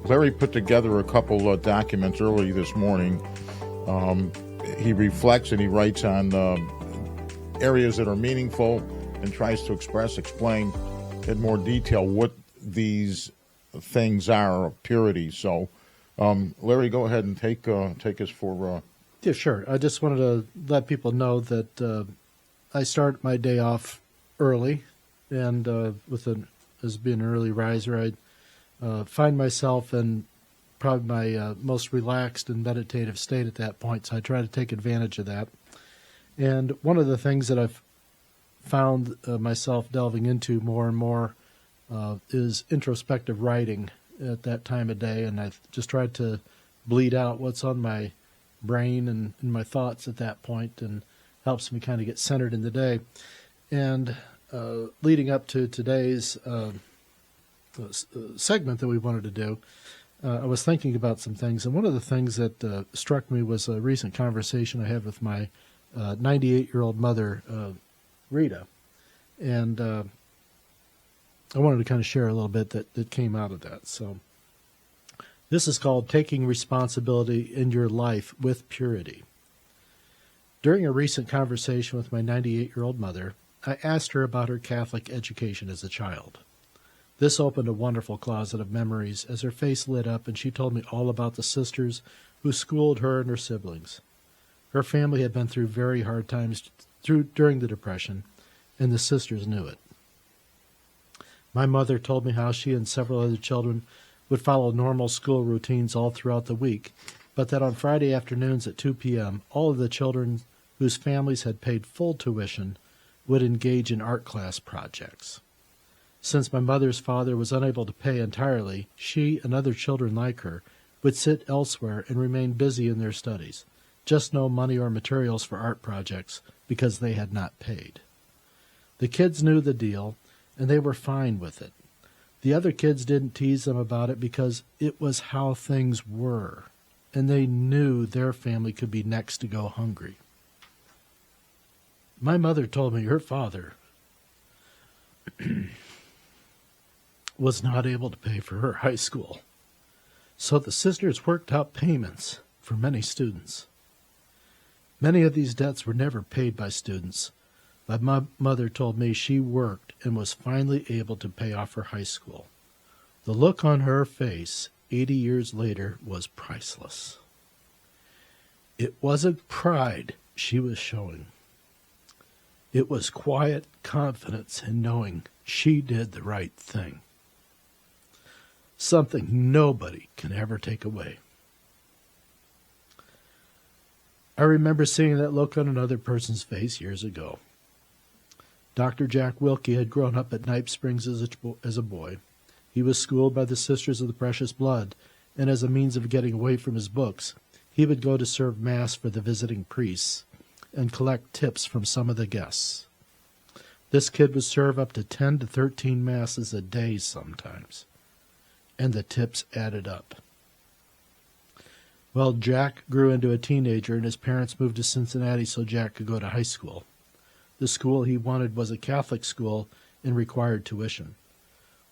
Larry put together a couple documents early this morning. He reflects and he writes on areas that are meaningful and tries to explain in more detail what these things are, purity. So, Larry, go ahead and take us for. Yeah, sure. I just wanted to let people know that I start my day off early, and as being an early riser, I find myself in probably my most relaxed and meditative state at that point, so I try to take advantage of that. And one of the things that I've found myself delving into more and more is introspective writing at that time of day, and I've just tried to bleed out what's on my brain and my thoughts at that point, and helps me kind of get centered in the day. And leading up to today's segment that we wanted to do, I was thinking about some things, and one of the things that struck me was a recent conversation I had with my 98-year-old mother, Rita, and I wanted to kind of share a little bit that came out of that. So this is called Taking Responsibility in Your Life with Purity. During a recent conversation with my 98-year-old mother, I asked her about her Catholic education as a child. This opened a wonderful closet of memories as her face lit up and she told me all about the sisters who schooled her and her siblings. Her family had been through very hard times during the Depression, and the sisters knew it. My mother told me how she and several other children would follow normal school routines all throughout the week, but that on Friday afternoons at 2 p.m., all of the children whose families had paid full tuition would engage in art class projects. Since my mother's father was unable to pay entirely, she and other children like her would sit elsewhere and remain busy in their studies, just no money or materials for art projects because they had not paid. The kids knew the deal, and they were fine with it. The other kids didn't tease them about it because it was how things were, and they knew their family could be next to go hungry. My mother told me her father was not able to pay for her high school, so the sisters worked out payments for many students. Many of these debts were never paid by students, but my mother told me she worked and was finally able to pay off her high school. The look on her face 80 years later was priceless. It wasn't pride she was showing. It was quiet confidence in knowing she did the right thing. Something nobody can ever take away. I remember seeing that look on another person's face years ago. Dr. Jack Wilkie had grown up at Nipe Springs as a boy. He was schooled by the Sisters of the Precious Blood, and as a means of getting away from his books, he would go to serve Mass for the visiting priests and collect tips from some of the guests. This kid would serve up to 10 to 13 Masses a day sometimes, and the tips added up. Well, Jack grew into a teenager, and his parents moved to Cincinnati so Jack could go to high school. The school he wanted was a Catholic school and required tuition.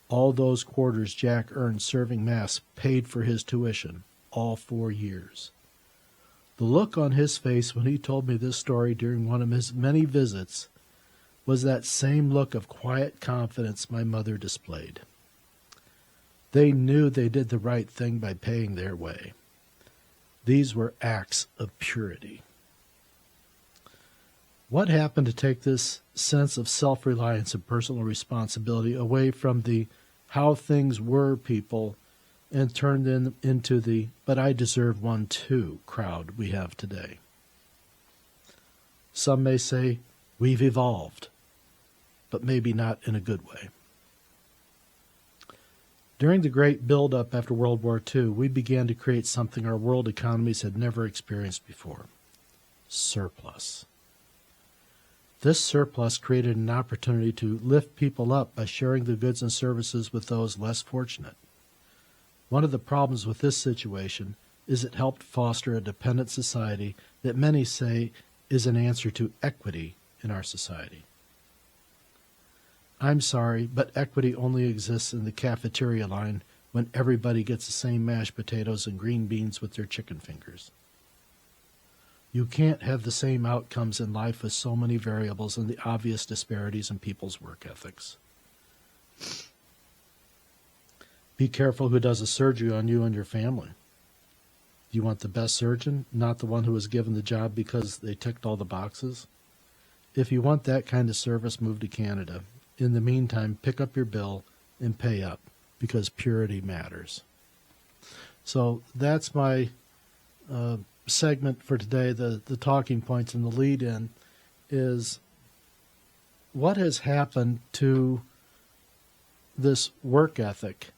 All those quarters Jack earned serving Mass paid for his tuition, all 4 years. The look on his face when he told me this story during one of his many visits was that same look of quiet confidence my mother displayed. They knew they did the right thing by paying their way. These were acts of purity. What happened to take this sense of self-reliance and personal responsibility away from the how things were people and turned them into the but I deserve one too crowd we have today? Some may say we've evolved, but maybe not in a good way. During the great build-up after World War II, we began to create something our world economies had never experienced before: surplus. This surplus created an opportunity to lift people up by sharing the goods and services with those less fortunate. One of the problems with this situation is it helped foster a dependent society that many say is an answer to equity in our society. I'm sorry, but equity only exists in the cafeteria line when everybody gets the same mashed potatoes and green beans with their chicken fingers. You can't have the same outcomes in life with so many variables and the obvious disparities in people's work ethics. Be careful who does a surgery on you and your family. You want the best surgeon, not the one who was given the job because they ticked all the boxes. If you want that kind of service, move to Canada. In the meantime, pick up your bill and pay up, because purity matters. So that's my segment for today. The talking points and the lead-in is what has happened to this work ethic.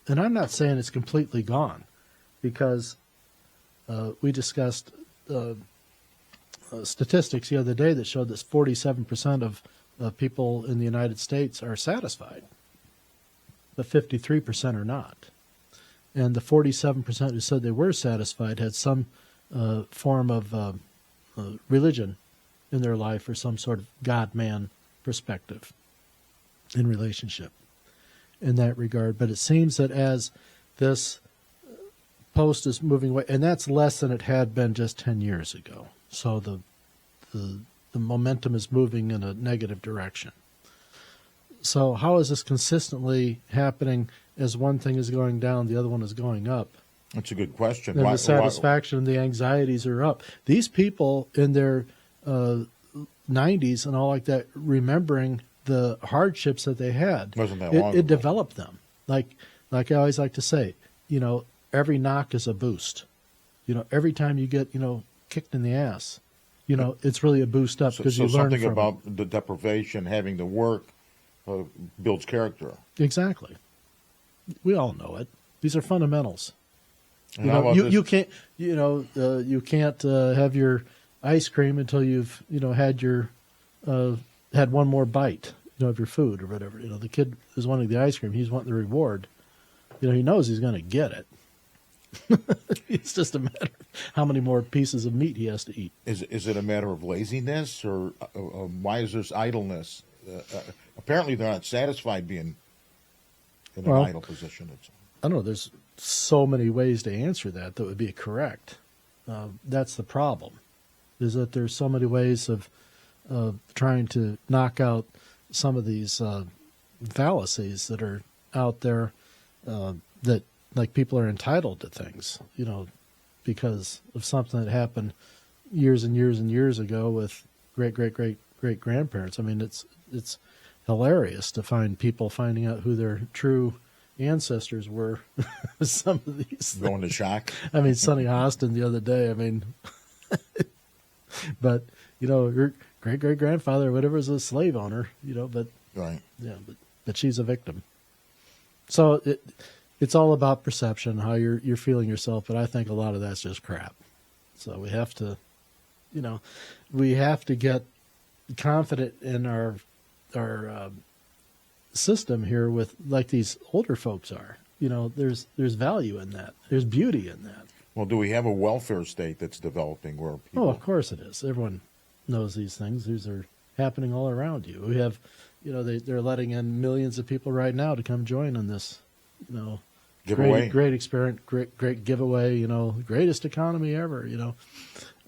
And I'm not saying it's completely gone, because we discussed statistics the other day that showed that 47% of people in the United States are satisfied, but 53% are not. And the 47% who said they were satisfied had some form of religion in their life, or some sort of God-man perspective in relationship in that regard. But it seems that as this post is moving away, and that's less than it had been just 10 years ago. So the momentum is moving in a negative direction. So how is this consistently happening as one thing is going down, the other one is going up? That's a good question. And the satisfaction and the anxieties are up. These people in their 90s and all like that, remembering the hardships that they had, wasn't that long it ago. developed them. Like I always like to say, every knock is a boost. Every time you get, kicked in the ass, it's really a boost up, because you learn from something about the deprivation, having to work, builds character. Exactly. We all know it. These are fundamentals. And how about You can't, you can't have your ice cream until you've, had your, had one more bite, of your food or whatever. The kid is wanting the ice cream. He's wanting the reward. He knows he's going to get it. It's just a matter of how many more pieces of meat he has to eat. Is it a matter of laziness, or why is this idleness? Apparently, they're not satisfied being in an idle position. I don't know. There's so many ways to answer that would be correct. That's the problem, is that there's so many ways of trying to knock out some of these fallacies that are out there, that, like, people are entitled to things, because of something that happened years and years and years ago with great grandparents. I mean, it's hilarious to find people finding out who their true ancestors were. Some of these going to shock. I mean, Sonny Austin the other day. I mean, but your great grandfather or whatever is a slave owner. But right. Yeah, but she's a victim. So it's all about perception, how you're feeling yourself. But I think a lot of that's just crap. So we have to, get confident in our system here, with, like, these older folks are. There's value in that. There's beauty in that. Well, do we have a welfare state that's developing where people? Oh, of course it is. Everyone knows these things. These are happening all around you. We have, they're letting in millions of people right now to come join in this, giveaway. Great experience, great giveaway. Greatest economy ever.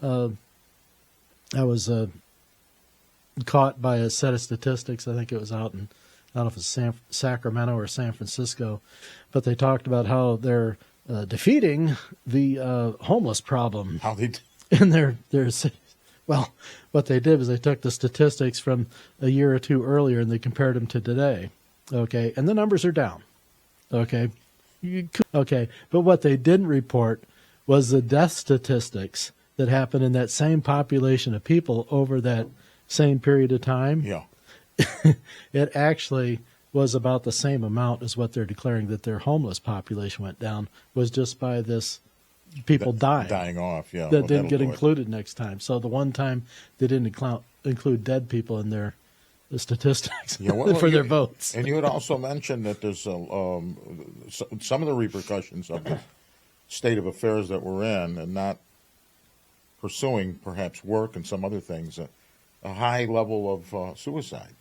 I was caught by a set of statistics. I think it was out in, I don't know if it's Sacramento or San Francisco, but they talked about how they're defeating the homeless problem. How they in their cities. Well, what they did was they took the statistics from a year or two earlier and they compared them to today. Okay, and the numbers are down. Okay, but what they didn't report was the death statistics that happened in that same population of people over that same period of time. Yeah. It actually was about the same amount as what they're declaring that their homeless population went down, was just by this people dying off. Yeah, that didn't get included next time. So the one time they didn't include dead people in their statistics for their votes. And you had also mentioned that there's some of the repercussions of the state of affairs that we're in, and not pursuing perhaps work and some other things. A high level of suicide.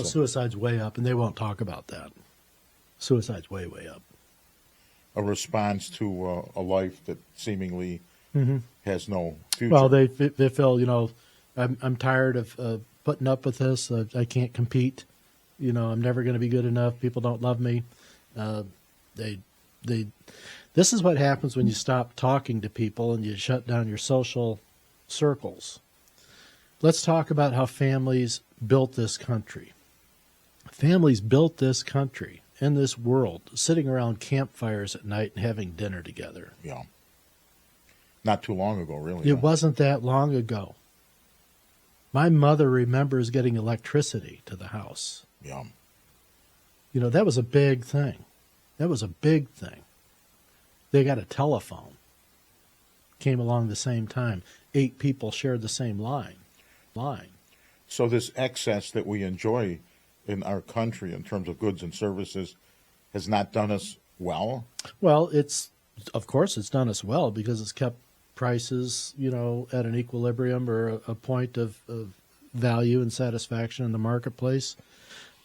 Suicide's way up, and they won't talk about that. Suicide's way up. a response to a life that seemingly has no future. Well, they feel, I'm tired of putting up with this. I can't compete. I'm never going to be good enough. People don't love me. This is what happens when you stop talking to people and you shut down your social circles. Let's talk about how families built this country. Families built this country and this world, sitting around campfires at night and having dinner together. Yeah. Not too long ago, really. It wasn't that long ago. My mother remembers getting electricity to the house. Yeah. That was a big thing. That was a big thing. They got a telephone. Came along the same time. 8 people shared the same line. So this excess that we enjoy in our country in terms of goods and services has not done us well? Well, of course it's done us well because it's kept prices, at an equilibrium or a point of value and satisfaction in the marketplace.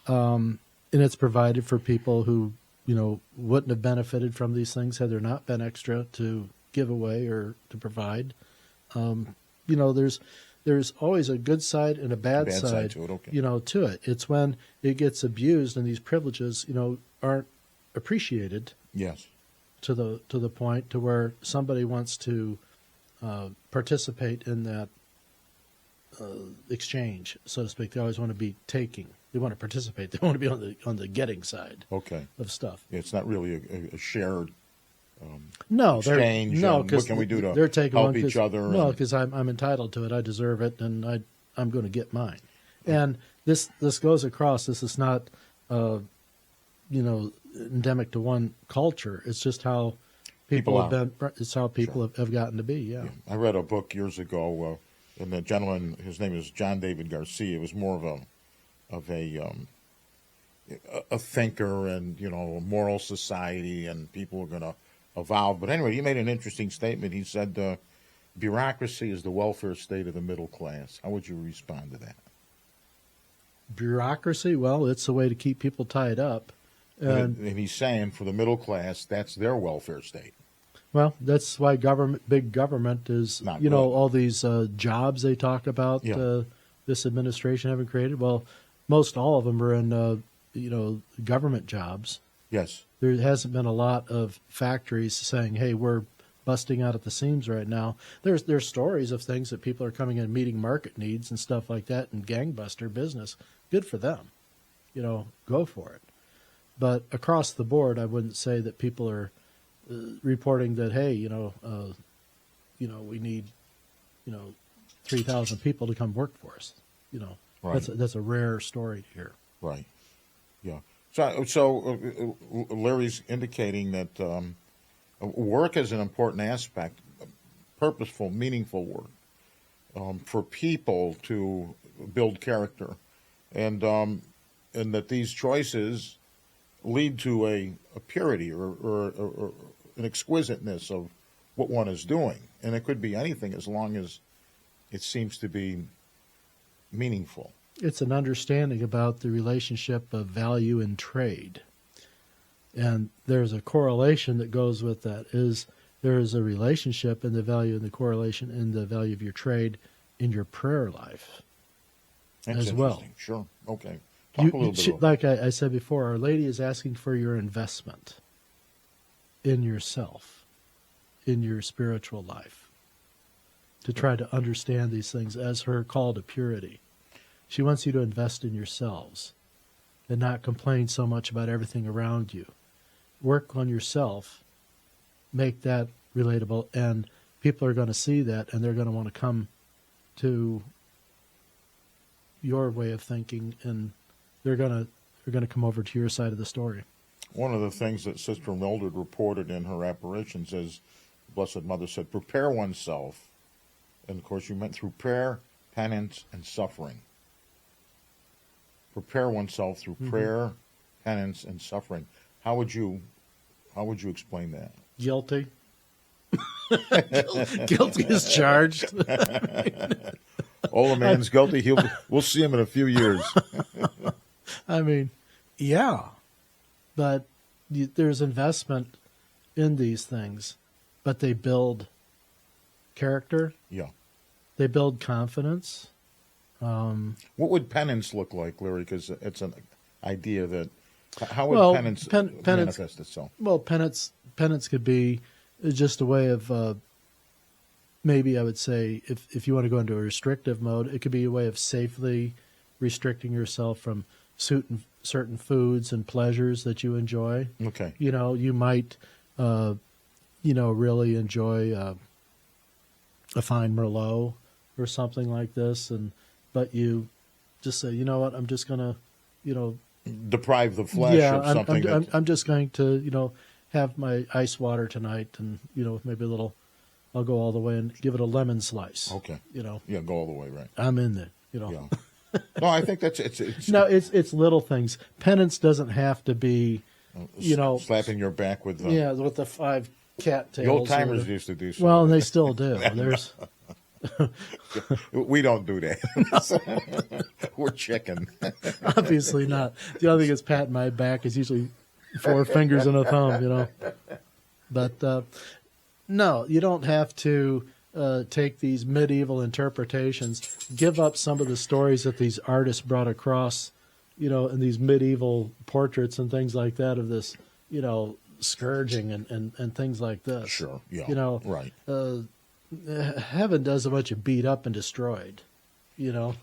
And it's provided for people who, wouldn't have benefited from these things had there not been extra to give away or to provide. There's always a good side and a bad side to it. Okay. To it. It's when it gets abused and these privileges, aren't appreciated. Yes. To the point to where somebody wants to participate in that exchange, so to speak. They always want to be taking. They want to participate. They want to be on the getting side. Okay. Of stuff. Yeah, it's not really a shared exchange. What can we do to they're taking help each other? No, because I'm entitled to it. I deserve it, and I'm going to get mine. And this goes across. This is not endemic to one culture. It's just how people have been. It's how people have gotten to be. Yeah. I read a book years ago, and the gentleman, his name is John David Garcia. It was more of a thinker and a moral society, and people were going to evolve. But anyway, he made an interesting statement. He said, "Bureaucracy is the welfare state of the middle class." How would you respond to that? Bureaucracy? Well, it's a way to keep people tied up. And he's saying for the middle class, that's their welfare state. Well, that's why big government is, not good. All these jobs they talk about this administration having created. Well, most all of them are in, government jobs. Yes. There hasn't been a lot of factories saying, hey, we're busting out at the seams right now. There's stories of things that people are coming in and meeting market needs and stuff like that and gangbuster business. Good for them. Go for it. But across the board, I wouldn't say that people are reporting that, hey, we need, 3,000 people to come work for us. Right. That's a rare story to hear. Right. Yeah. So Larry's indicating that work is an important aspect, purposeful, meaningful work for people to build character, and that these choices lead to a purity or an exquisiteness of what one is doing. And it could be anything as long as it seems to be meaningful. It's an understanding about the relationship of value and trade. And there's a correlation that goes with that. There is a relationship in the value and the correlation in the value of your trade in your prayer life. That's as well. Sure. Okay. Talk a little bit about like I said before, Our Lady is asking for your investment in yourself, in your spiritual life, to try to understand these things as her call to purity. She wants you to invest in yourselves and not complain so much about everything around you. Work on yourself, make that relatable, and people are going to see that, and they're going to want to come to your way of thinking, and they're going to come over to your side of the story. One of the things that Sister Mildred reported in her apparitions is, the Blessed Mother said, prepare oneself. And, of course, you meant through prayer, penance, and suffering. Prepare oneself through prayer, penance, and suffering. How would you explain that? Guilty. Guilty is charged. Old man's guilty. We'll see him in a few years. I mean, yeah, but there's investment in these things, but they build character. Yeah. They build confidence. What would penance look like, Larry? Because it's an idea that how would Well, penance penance- manifest itself? Well, penance could be just a way of maybe I would say if you want to go into a restrictive mode, it could be a way of safely restricting yourself from certain foods and pleasures that you enjoy. Okay. You might really enjoy a fine Merlot or something like this, but you just say, you know what, I'm just gonna, Deprive the flesh of something. I'm just going to, have my ice water tonight, and maybe a little. I'll go all the way and give it a lemon slice. Okay. Yeah, go all the way, right? I'm in there. Yeah. No, I think that's it's. No, it's little things. Penance doesn't have to be, slapping your back with the. Yeah, with the 5 cat tails. The old timers used to do. Well, and they still do. There's. We don't do that. We're chicken. Obviously not. The only thing that's patting my back is usually 4 fingers and a thumb, But no, you don't have to take these medieval interpretations, give up some of the stories that these artists brought across, in these medieval portraits and things like that of this, scourging and things like this. Sure, yeah. Right. Heaven doesn't want you beat up and destroyed. You're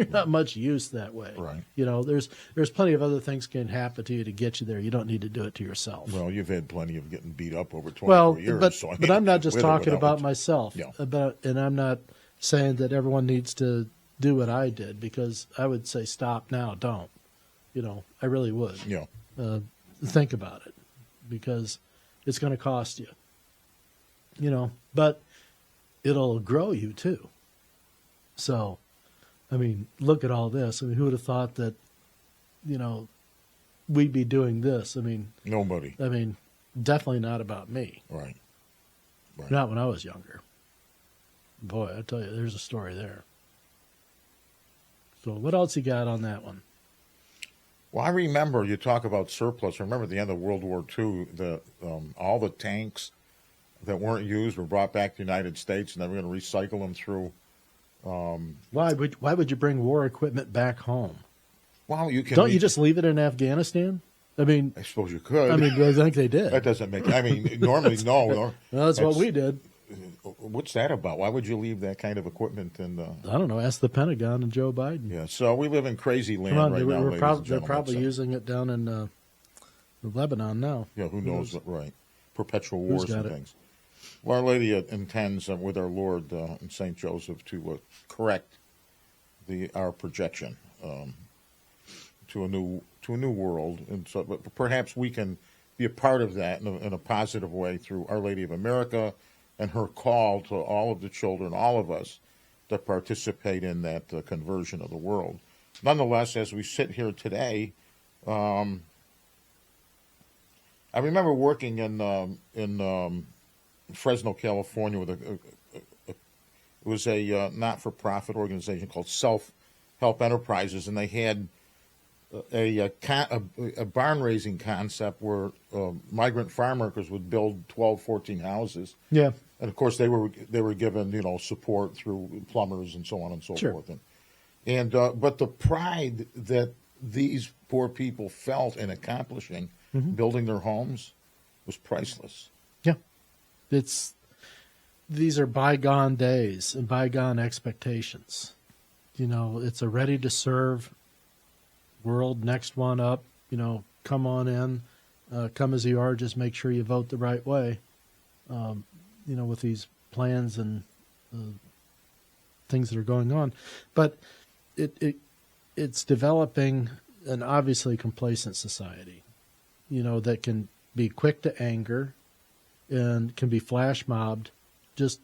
not much use that way. Right. There's plenty of other things can happen to you to get you there. You don't need to do it to yourself. Well, you've had plenty of getting beat up over 24 years. But I'm not just talking about you. myself. Yeah. And I'm not saying that everyone needs to do what I did, because I would say stop now, don't. I really would. Yeah. Think about it, because it's going to cost you. But it'll grow you too. So, look at all this. Who would have thought that, we'd be doing this? Nobody. Definitely not about me. Right. Not when I was younger. Boy, I tell you, there's a story there. So what else you got on that one? Well, I remember you talk about surplus. I remember at the end of World War II, all the tanks that weren't used were brought back to the United States, and they were going to recycle them through. Why would you bring war equipment back home? Well, you can. Don't you just leave it in Afghanistan? I suppose you could. I think they did. That doesn't make. Normally no. Well, that's what we did. What's that about? Why would you leave that kind of equipment? I don't know. Ask the Pentagon and Joe Biden. Yeah. So we live in crazy land Come on, right now, ladies and they're gentlemen. probably using it down in Lebanon now. Yeah. Who knows? Right. Perpetual wars and it? things. Well, Our Lady intends with our Lord and Saint Joseph to correct our projection to a new world, and so but perhaps we can be a part of that in a positive way through Our Lady of America and her call to all of the children, all of us, to participate in that conversion of the world. Nonetheless, as we sit here today, I remember working in Fresno, California, with it was a not-for-profit organization called Self-Help Enterprises, and they had a barn raising concept where migrant farm workers would build 12, 14 houses. Yeah. And of course they were given support through plumbers and so on and so Sure. forth. And but the pride that these poor people felt in accomplishing building their homes was priceless. Yeah. These are bygone days and bygone expectations. It's a ready to serve world, next one up, come on in, come as you are, just make sure you vote the right way, with these plans and things that are going on. But it's developing an obviously complacent society, that can be quick to anger and can be flash mobbed just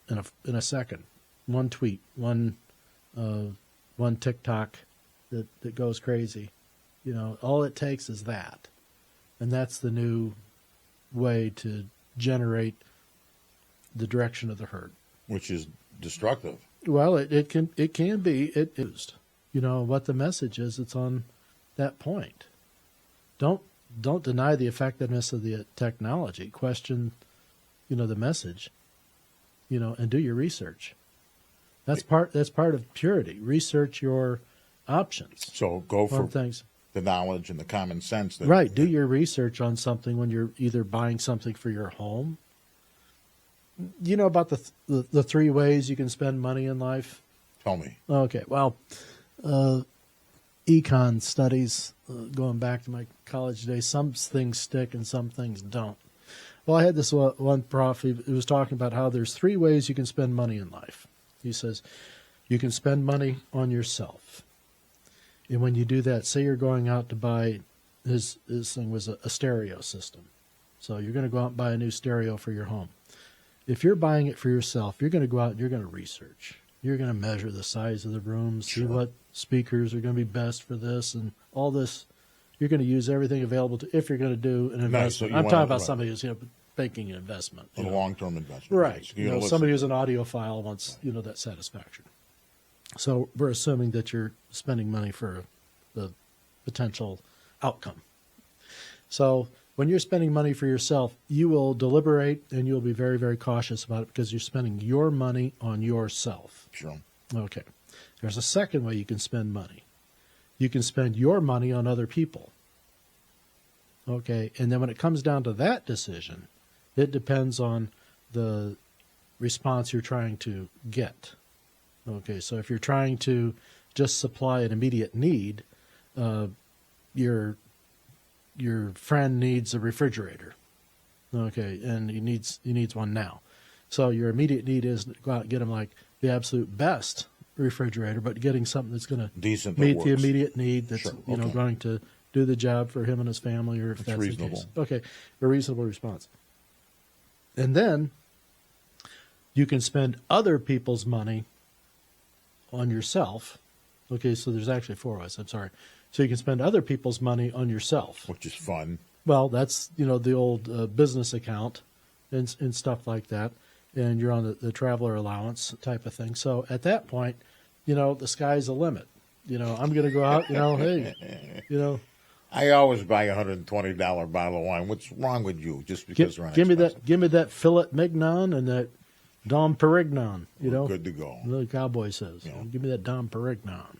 in a second. One tweet, one TikTok that goes crazy. All it takes is that. And that's the new way to generate the direction of the herd. Which is destructive. Well, it can be used. What the message is, it's on that point. Don't don't deny the effectiveness of the technology. Question, the message, and do your research. That's part of purity. Research your options. So go for things. The knowledge and the common sense. Right. Do your research on something when you're either buying something for your home. You know about the 3 ways you can spend money in life? Tell me. Okay. Well, econ studies, going back to my college days, some things stick and some things don't. Well, I had this one prof, he was talking about how there's 3 ways you can spend money in life. He says, you can spend money on yourself. And when you do that, say you're going out to buy, his thing was a stereo system. So you're going to go out and buy a new stereo for your home. If you're buying it for yourself, you're going to go out and you're going to research. You're going to measure the size of the room, see what speakers are going to be best for this and all this. You're going to use everything available to, if you're going to do an investment. So I'm talking about somebody who's making an investment. A long-term investment. Right. Somebody who's an audiophile wants, that satisfaction. So we're assuming that you're spending money for the potential outcome. So when you're spending money for yourself, you will deliberate and you'll be very, very cautious about it because you're spending your money on yourself. Sure. Okay. There's a second way you can spend money. You can spend your money on other people. Okay. And then when it comes down to that decision, it depends on the response you're trying to get. Okay. So if you're trying to just supply an immediate need, your friend needs a refrigerator. Okay. And he needs one now. So your immediate need is to go out and get him like the absolute best refrigerator, but getting something that's going to meet the immediate need that's going to do the job for him and his family, or if that's reasonable. The case. Okay, a reasonable response. And then you can spend other people's money on yourself. Okay, so there's actually 4 ways. I'm sorry. So you can spend other people's money on yourself, which is fun. Well, that's the old business account and stuff like that. And you're on the traveler allowance type of thing. So at that point, the sky's the limit. I'm going to go out, hey, I always buy a $120 bottle of wine. What's wrong with you? Just because they're inexpensive. Give me that Filet Mignon and that Dom Perignon, We're good to go. The cowboy says, give me that Dom Perignon.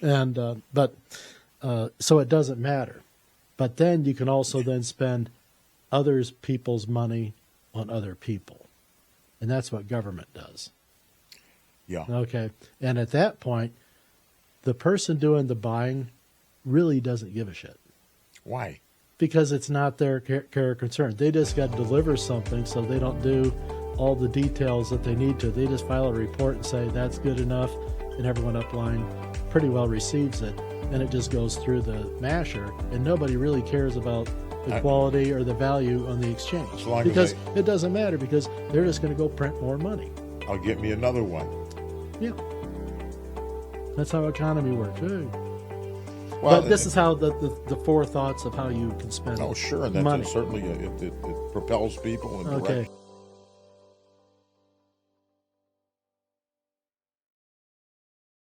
And, so it doesn't matter. But then you can also then spend people's money on other people. And that's what government does. Yeah. Okay. And at that point, the person doing the buying really doesn't give a shit. Why? Because it's not their care or concern. They just got to deliver something, so they don't do all the details that they need to. They just file a report and say, that's good enough, and everyone upline pretty well receives it, and it just goes through the masher, and nobody really cares about the quality or the value on the exchange. Because it doesn't matter, because they're just going to go print more money. I'll get me another one. Yeah. That's how economy works. Hey. Well, but this is how the 4 thoughts of how you can spend sure. That's money. Certainly it propels people in direction.